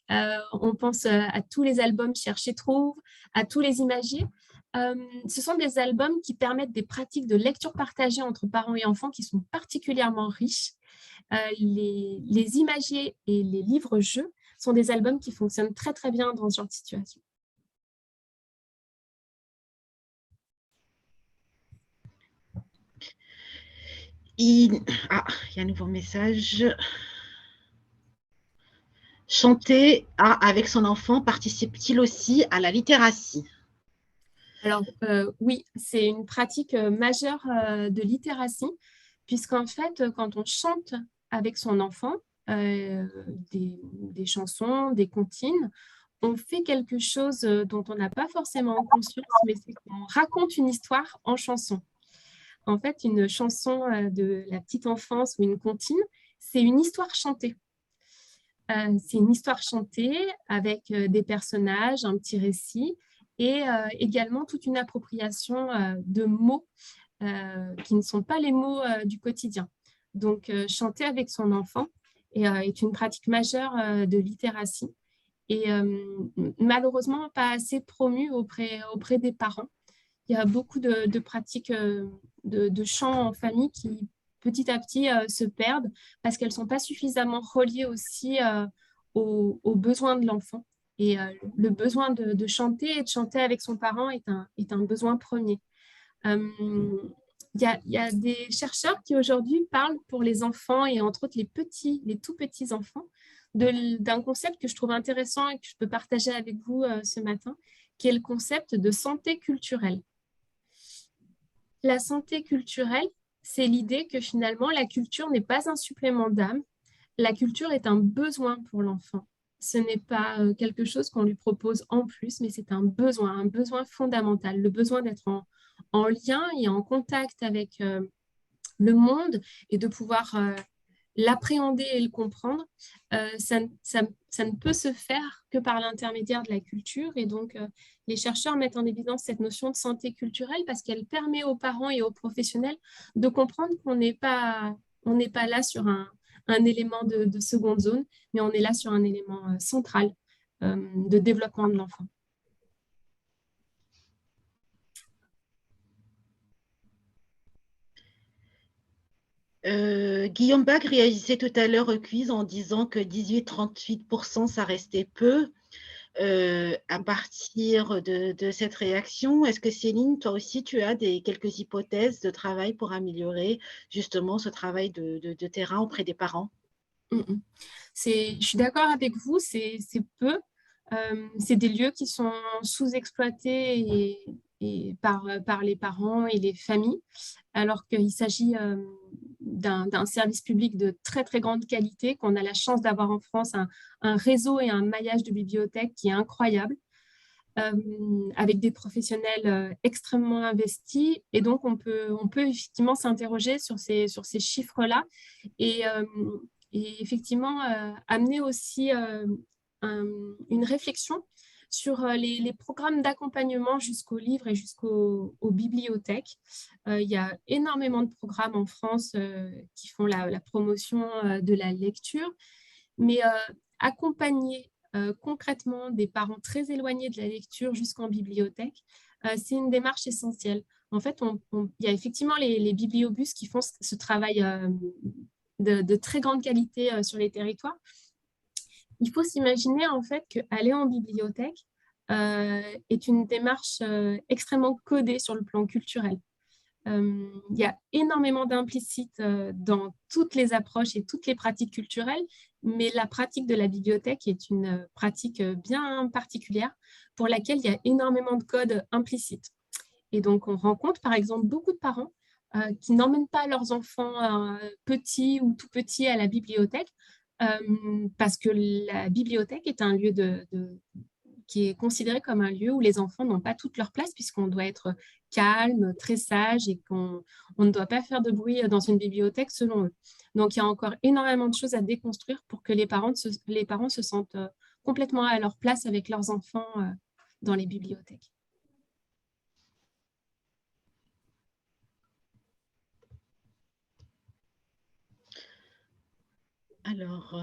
on pense à tous les albums Cherche et Trouve, à tous les imagiers. Ce sont des albums qui permettent des pratiques de lecture partagée entre parents et enfants qui sont particulièrement riches. Les imagiers et les livres-jeux sont des albums qui fonctionnent très très bien dans ce genre de situation. Il y a un nouveau message. Chanter avec son enfant participe-t-il aussi à la littératie? Alors oui, c'est une pratique majeure de littératie, puisqu'en fait, quand on chante avec son enfant des chansons, des comptines, on fait quelque chose dont on n'a pas forcément conscience, mais c'est qu'on raconte une histoire en chanson. En fait, une chanson de la petite enfance ou une comptine, c'est une histoire chantée. C'est une histoire chantée avec des personnages, un petit récit et également toute une appropriation de mots qui ne sont pas les mots du quotidien. Donc, chanter avec son enfant est une pratique majeure de littératie et malheureusement pas assez promue auprès des parents. Il y a beaucoup de pratiques de chant en famille qui petit à petit se perdent parce qu'elles ne sont pas suffisamment reliées aussi aux besoins de l'enfant. Et le besoin de chanter et de chanter avec son parent est un besoin premier. Il y a des chercheurs qui aujourd'hui parlent pour les enfants et entre autres les tout petits enfants d'un concept que je trouve intéressant et que je peux partager avec vous ce matin, qui est le concept de santé culturelle. La santé culturelle, c'est l'idée que finalement, la culture n'est pas un supplément d'âme. La culture est un besoin pour l'enfant. Ce n'est pas quelque chose qu'on lui propose en plus, mais c'est un besoin fondamental, le besoin d'être en lien et en contact avec le monde et de pouvoir l'appréhender et le comprendre. Ça ne peut se faire que par l'intermédiaire de la culture. Et donc, les chercheurs mettent en évidence cette notion de santé culturelle parce qu'elle permet aux parents et aux professionnels de comprendre qu'on n'est pas là sur un élément de seconde zone, mais on est là sur un élément central de développement de l'enfant. Guillaume Bach réagissait tout à l'heure au quiz en disant que 18-38%, ça restait peu. À partir de cette réaction, est-ce que Céline, toi aussi, tu as quelques hypothèses de travail pour améliorer justement ce travail de terrain auprès des parents? Je suis d'accord avec vous, c'est peu. C'est des lieux qui sont sous-exploités et par les parents et les familles, alors qu'il s'agit d'un service public de très, très grande qualité, qu'on a la chance d'avoir en France un réseau et un maillage de bibliothèques qui est incroyable, avec des professionnels extrêmement investis. Et donc, on peut effectivement s'interroger sur ces chiffres-là et effectivement amener aussi une réflexion sur les programmes d'accompagnement jusqu'aux livres et jusqu'aux bibliothèques. Il y a énormément de programmes en France qui font la promotion de la lecture, mais accompagner concrètement des parents très éloignés de la lecture jusqu'en bibliothèque, c'est une démarche essentielle. En fait, il y a effectivement les bibliobus qui font ce travail de très grande qualité sur les territoires. Il faut s'imaginer en fait qu'aller en bibliothèque est une démarche extrêmement codée sur le plan culturel. Il y a énormément d'implicites dans toutes les approches et toutes les pratiques culturelles, mais la pratique de la bibliothèque est une pratique bien particulière pour laquelle il y a énormément de codes implicites. Et donc, on rencontre par exemple beaucoup de parents qui n'emmènent pas leurs enfants petits ou tout petits à la bibliothèque parce que la bibliothèque est un lieu qui est considéré comme un lieu où les enfants n'ont pas toute leur place puisqu'on doit être calme, très sage et qu'on ne doit pas faire de bruit dans une bibliothèque selon eux. Donc, il y a encore énormément de choses à déconstruire pour que les parents se sentent complètement à leur place avec leurs enfants dans les bibliothèques. Alors,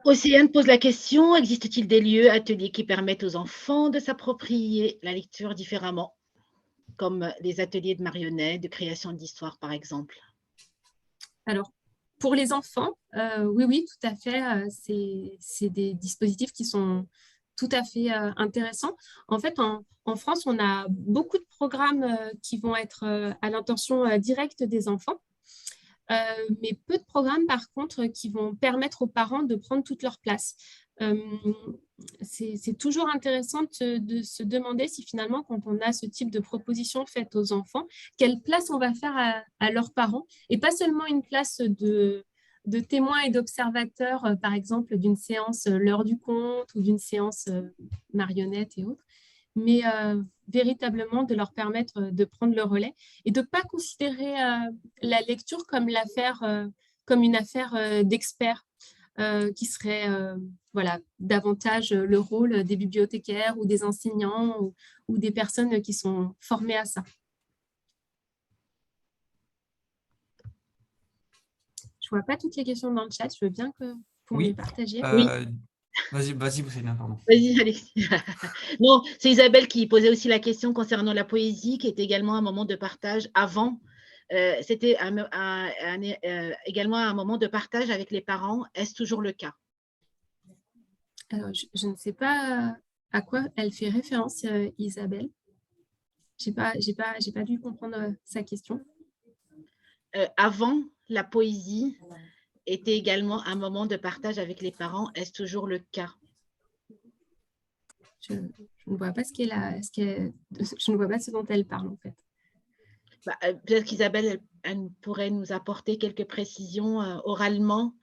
Océane pose la question, existe-t-il des lieux, ateliers qui permettent aux enfants de s'approprier la lecture différemment, comme les ateliers de marionnettes, de création d'histoires par exemple? Alors, pour les enfants, oui, tout à fait. C'est des dispositifs qui sont tout à fait intéressants. En fait, en France, on a beaucoup de programmes qui vont être à l'intention directe des enfants, mais peu de programmes, par contre, qui vont permettre aux parents de prendre toute leur place. C'est toujours intéressant de se demander si finalement, quand on a ce type de proposition faite aux enfants, quelle place on va faire à leurs parents, et pas seulement une place de témoins et d'observateurs, par exemple, d'une séance l'heure du conte ou d'une séance marionnette et autres, mais véritablement de leur permettre de prendre le relais et de ne pas considérer la lecture comme comme une affaire d'experts qui serait voilà, davantage le rôle des bibliothécaires ou des enseignants ou des personnes qui sont formées à ça. Je ne vois pas toutes les questions dans le chat. Je veux bien que vous me les partagiez. Oui. Vas-y, Bousséina, pardon. Vas-y, Alexis. Non, c'est Isabelle qui posait aussi la question concernant la poésie, qui est également un moment de partage avant. C'était également un moment de partage avec les parents. Est-ce toujours le cas? Alors, je ne sais pas à quoi elle fait référence, Isabelle. J'ai pas dû comprendre sa question. Avant, la poésie était également un moment de partage avec les parents. Est-ce toujours le cas? Je ne vois pas je ne vois pas ce dont elle parle en fait. Peut-être qu'Isabelle elle pourrait nous apporter quelques précisions oralement.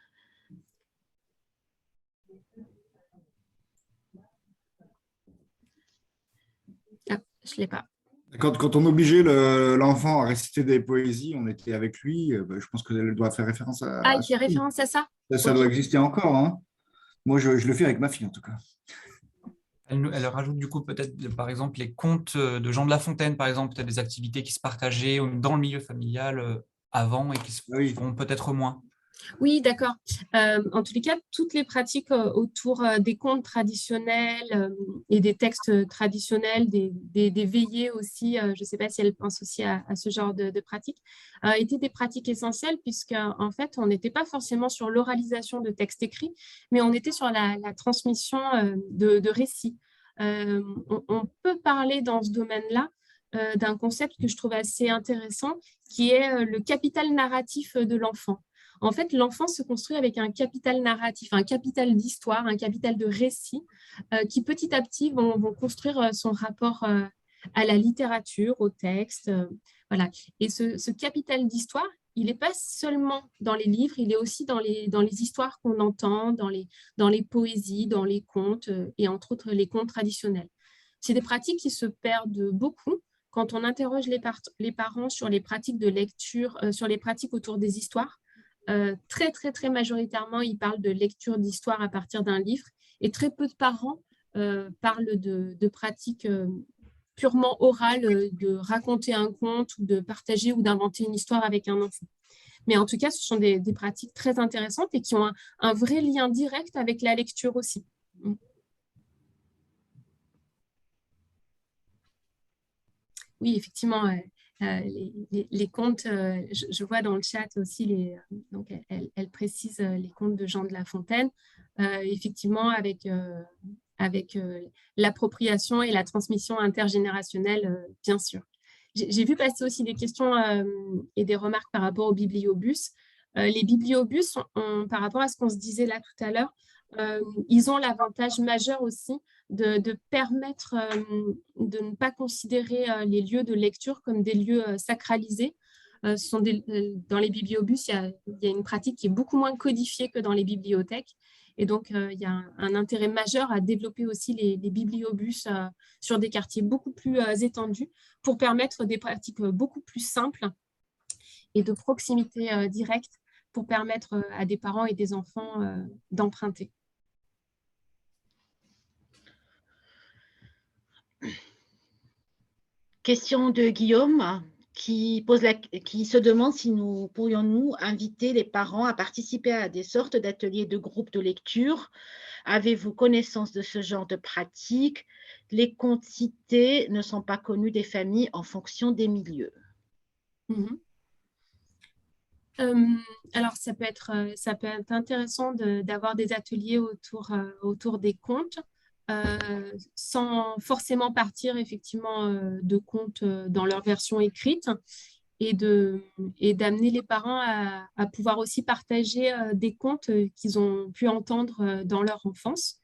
Ah, je ne l'ai pas. Quand on obligeait l'enfant à réciter des poésies, on était avec lui. Je pense qu'elle doit faire référence à… Ah, il fait référence à ça. Ça doit exister encore. Hein. Moi, je le fais avec ma fille, en tout cas. Elle rajoute du coup peut-être, par exemple, les contes de Jean de La Fontaine, par exemple, peut-être des activités qui se partageaient dans le milieu familial avant et qui se font peut-être moins. Oui, d'accord. En tous les cas, toutes les pratiques autour des contes traditionnels et des textes traditionnels, des veillées aussi, je ne sais pas si elle pense aussi à ce genre de pratiques, étaient des pratiques essentielles puisqu'en fait, on n'était pas forcément sur l'oralisation de textes écrits, mais on était sur la transmission de récits. On peut parler dans ce domaine-là d'un concept que je trouve assez intéressant, qui est le capital narratif de l'enfant. En fait, l'enfant se construit avec un capital narratif, un capital d'histoire, un capital de récit qui petit à petit vont construire son rapport à la littérature, au texte. Voilà. Et ce capital d'histoire, il n'est pas seulement dans les livres, il est aussi dans les histoires qu'on entend, dans les poésies, dans les contes et entre autres les contes traditionnels. C'est des pratiques qui se perdent beaucoup quand on interroge les parents sur les pratiques de lecture, sur les pratiques autour des histoires. Très, très, très majoritairement, ils parlent de lecture d'histoire à partir d'un livre et très peu de parents parlent de pratiques purement orales, de raconter un conte ou de partager ou d'inventer une histoire avec un enfant. Mais en tout cas, ce sont des pratiques très intéressantes et qui ont un vrai lien direct avec la lecture aussi. Oui, effectivement, les contes, je vois dans le chat aussi, donc elle précise les contes de Jean de La Fontaine, effectivement avec l'appropriation et la transmission intergénérationnelle, bien sûr. J'ai vu passer aussi des questions et des remarques par rapport aux bibliobus. Les bibliobus, par rapport à ce qu'on se disait là tout à l'heure, ils ont l'avantage majeur aussi de permettre de ne pas considérer les lieux de lecture comme des lieux sacralisés. Dans les bibliobus, il y a une pratique qui est beaucoup moins codifiée que dans les bibliothèques. Et donc, il y a un intérêt majeur à développer aussi les bibliobus sur des quartiers beaucoup plus étendus pour permettre des pratiques beaucoup plus simples et de proximité directe pour permettre à des parents et des enfants d'emprunter. Question de Guillaume qui se demande si nous pourrions inviter les parents à participer à des sortes d'ateliers de groupe de lecture. Avez-vous connaissance de ce genre de pratique? Les contes cités ne sont pas connus des familles en fonction des milieux. Alors, ça peut être intéressant d'avoir des ateliers autour des contes, sans forcément partir effectivement de contes dans leur version écrite et d'amener les parents à pouvoir aussi partager des contes qu'ils ont pu entendre dans leur enfance.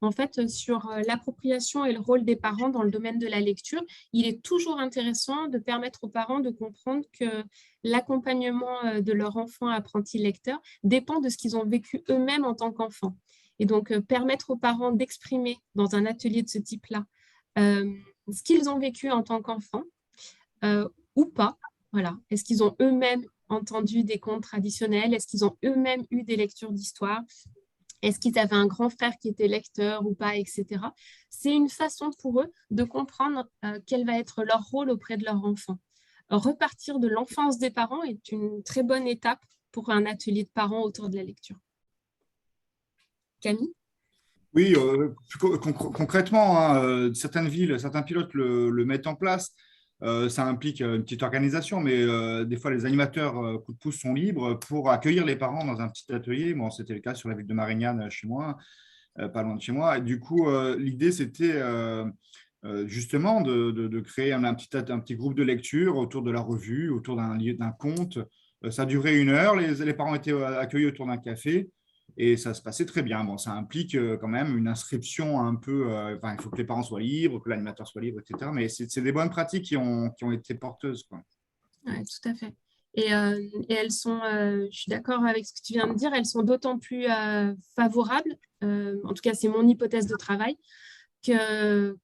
en fait, sur l'appropriation et le rôle des parents dans le domaine de la lecture, il est toujours intéressant de permettre aux parents de comprendre que l'accompagnement de leur enfant apprenti lecteur dépend de ce qu'ils ont vécu eux-mêmes en tant qu'enfants. Et donc, permettre aux parents d'exprimer dans un atelier de ce type-là ce qu'ils ont vécu en tant qu'enfants ou pas. Voilà. Est-ce qu'ils ont eux-mêmes entendu des contes traditionnels? Est-ce qu'ils ont eux-mêmes eu des lectures d'histoire? Est-ce qu'ils avaient un grand frère qui était lecteur ou pas, etc. C'est une façon pour eux de comprendre quel va être leur rôle auprès de leur enfant. Repartir de l'enfance des parents est une très bonne étape pour un atelier de parents autour de la lecture. Camille? Oui, concrètement, hein, certaines villes, certains pilotes le mettent en place. Ça implique une petite organisation, mais des fois, les animateurs coup de pouce sont libres pour accueillir les parents dans un petit atelier. Bon, c'était le cas sur la ville de Marignane, chez moi, pas loin de chez moi. Et du coup, l'idée, c'était justement de créer un petit groupe de lecture autour de la revue, autour d'un conte. Ça durait 1 heure. Les parents étaient accueillis autour d'un café. Et ça se passait très bien. Bon, ça implique quand même une inscription un peu. Il faut que les parents soient libres, que l'animateur soit libre, etc. Mais c'est des bonnes pratiques qui ont été porteuses, quoi. Oui, tout à fait. Et elles sont, je suis d'accord avec ce que tu viens de dire, elles sont d'autant plus favorables, en tout cas c'est mon hypothèse de travail, que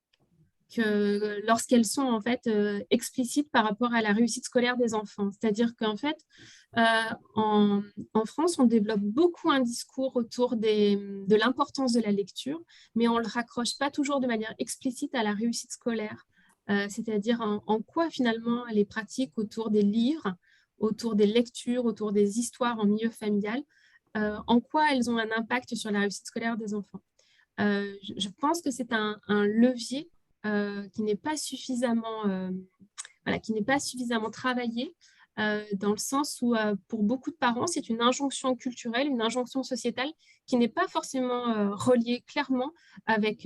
lorsqu'elles sont en fait explicites par rapport à la réussite scolaire des enfants. C'est-à-dire qu'en fait, en France, on développe beaucoup un discours autour de l'importance de la lecture, mais on ne le raccroche pas toujours de manière explicite à la réussite scolaire. C'est-à-dire en quoi finalement les pratiques autour des livres, autour des lectures, autour des histoires en milieu familial, en quoi elles ont un impact sur la réussite scolaire des enfants. Je pense que c'est un levier qui n'est pas suffisamment travaillé dans le sens où pour beaucoup de parents, c'est une injonction culturelle, une injonction sociétale qui n'est pas forcément reliée clairement avec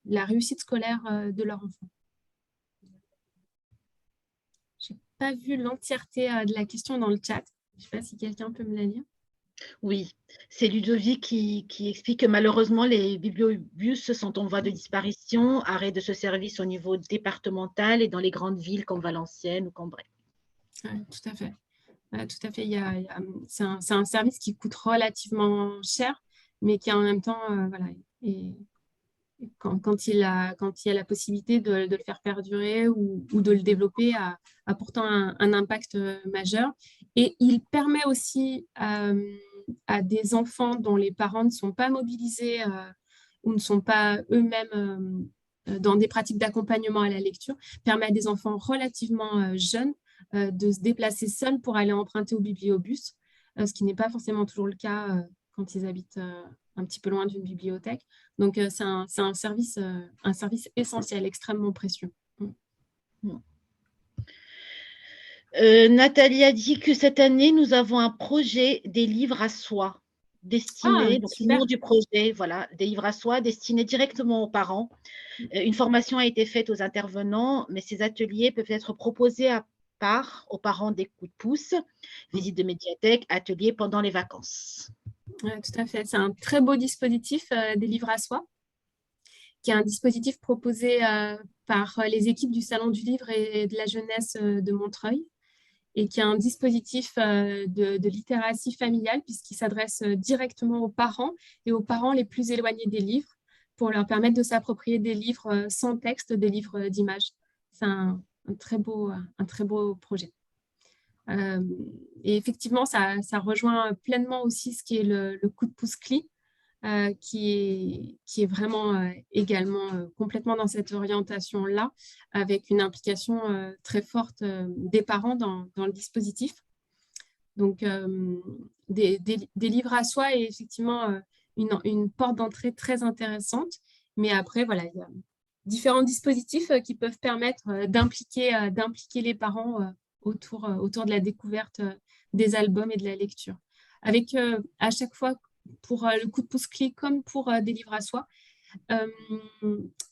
la réussite scolaire de leur enfant. Je n'ai pas vu l'entièreté de la question dans le chat. Je ne sais pas si quelqu'un peut me la lire. Oui, c'est Ludovic qui explique que malheureusement, les bibliobus sont en voie de disparition, arrêt de ce service au niveau départemental et dans les grandes villes comme Valenciennes ou Cambrai. Oui, tout à fait. Tout à fait. C'est un service qui coûte relativement cher, mais qui en même temps, voilà, et quand il y a la possibilité de le faire perdurer ou de le développer, a pourtant un impact majeur. Et il permet aussi à des enfants dont les parents ne sont pas mobilisés ou ne sont pas eux-mêmes dans des pratiques d'accompagnement à la lecture, permet à des enfants relativement jeunes de se déplacer seuls pour aller emprunter au bibliobus, ce qui n'est pas forcément toujours le cas quand ils habitent un petit peu loin d'une bibliothèque. Donc, c'est un service essentiel, extrêmement précieux. Nathalie a dit que cette année, nous avons un projet des livres à soi destinés, donc le nom du projet, voilà, des livres à soi destinés directement aux parents. Une formation a été faite aux intervenants, mais ces ateliers peuvent être proposés à part aux parents des coups de pouce, visite de médiathèque, ateliers pendant les vacances. Oui, tout à fait. C'est un très beau dispositif des livres à soi, qui est un dispositif proposé par les équipes du Salon du Livre et de la Jeunesse de Montreuil, et qui est un dispositif de littératie familiale, puisqu'il s'adresse directement aux parents et aux parents les plus éloignés des livres, pour leur permettre de s'approprier des livres sans texte, des livres d'images. C'est un très beau projet. Et effectivement, ça rejoint pleinement aussi ce qui est le coup de pouce CLI, qui est vraiment également complètement dans cette orientation-là, avec une implication très forte des parents dans le dispositif. Donc, des livres à soi est effectivement une porte d'entrée très intéressante. Mais après, voilà, il y a différents dispositifs qui peuvent permettre d'impliquer les parents autour de la découverte des albums et de la lecture. Avec à chaque fois, pour le coup de pouce CLI comme pour des livres à soi,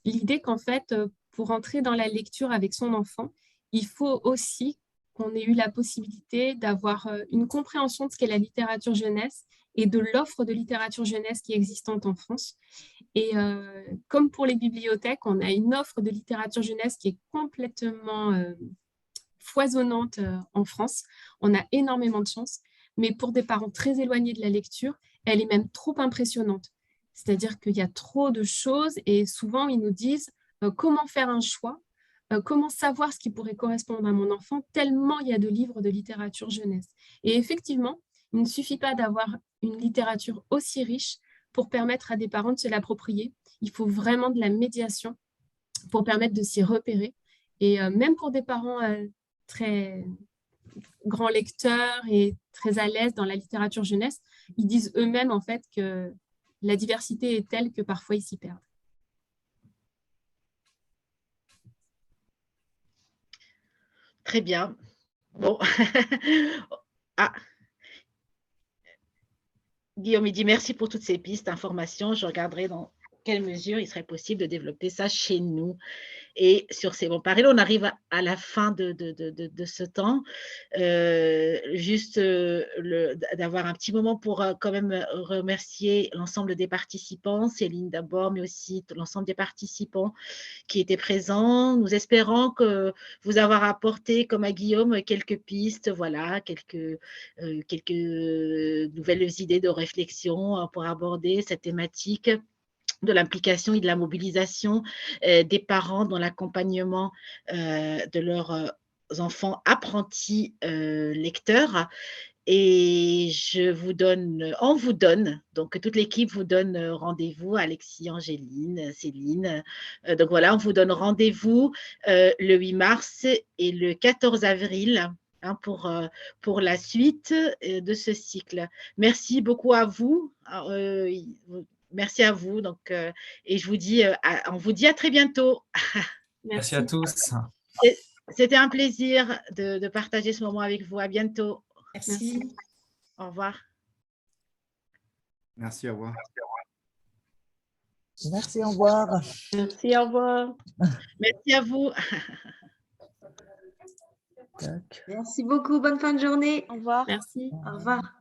l'idée qu'en fait, pour entrer dans la lecture avec son enfant, il faut aussi qu'on ait eu la possibilité d'avoir une compréhension de ce qu'est la littérature jeunesse et de l'offre de littérature jeunesse qui est existante en France. Et comme pour les bibliothèques, on a une offre de littérature jeunesse qui est complètement foisonnante en France. On a énormément de chance, mais pour des parents très éloignés de la lecture, elle est même trop impressionnante. C'est-à-dire qu'il y a trop de choses et souvent ils nous disent comment faire un choix, comment savoir ce qui pourrait correspondre à mon enfant, tellement il y a de livres de littérature jeunesse. Et effectivement, il ne suffit pas d'avoir une littérature aussi riche pour permettre à des parents de se l'approprier. Il faut vraiment de la médiation pour permettre de s'y repérer. Et même pour des parents très grands lecteurs et très à l'aise dans la littérature jeunesse, ils disent eux-mêmes en fait que la diversité est telle que parfois ils s'y perdent. Très bien. Bon. Ah. Guillaume, il dit merci pour toutes ces pistes, informations. Je regarderai dans quelle mesure il serait possible de développer ça chez nous. Et sur ces bons paris, on arrive à la fin de ce temps. Juste d'avoir un petit moment pour quand même remercier l'ensemble des participants, Céline d'abord, mais aussi l'ensemble des participants qui étaient présents. Nous espérons que vous avoir apporté, comme à Guillaume, quelques pistes, voilà, quelques nouvelles idées de réflexion pour aborder cette thématique de l'implication et de la mobilisation des parents dans l'accompagnement de leurs enfants apprentis lecteurs. Et on vous donne, donc toute l'équipe vous donne rendez-vous, Alexis, Angéline, Céline. Donc voilà, on vous donne rendez-vous le 8 mars et le 14 avril hein, pour la suite de ce cycle. Merci beaucoup à vous. Merci à vous. Donc, et je vous dis, on vous dit à très bientôt. Merci à tous. C'était un plaisir de partager ce moment avec vous. À bientôt. Merci. Au revoir. Merci, au revoir. Merci, au revoir. Merci, au revoir. Merci à vous. Tac. Merci beaucoup. Bonne fin de journée. Merci. Au revoir.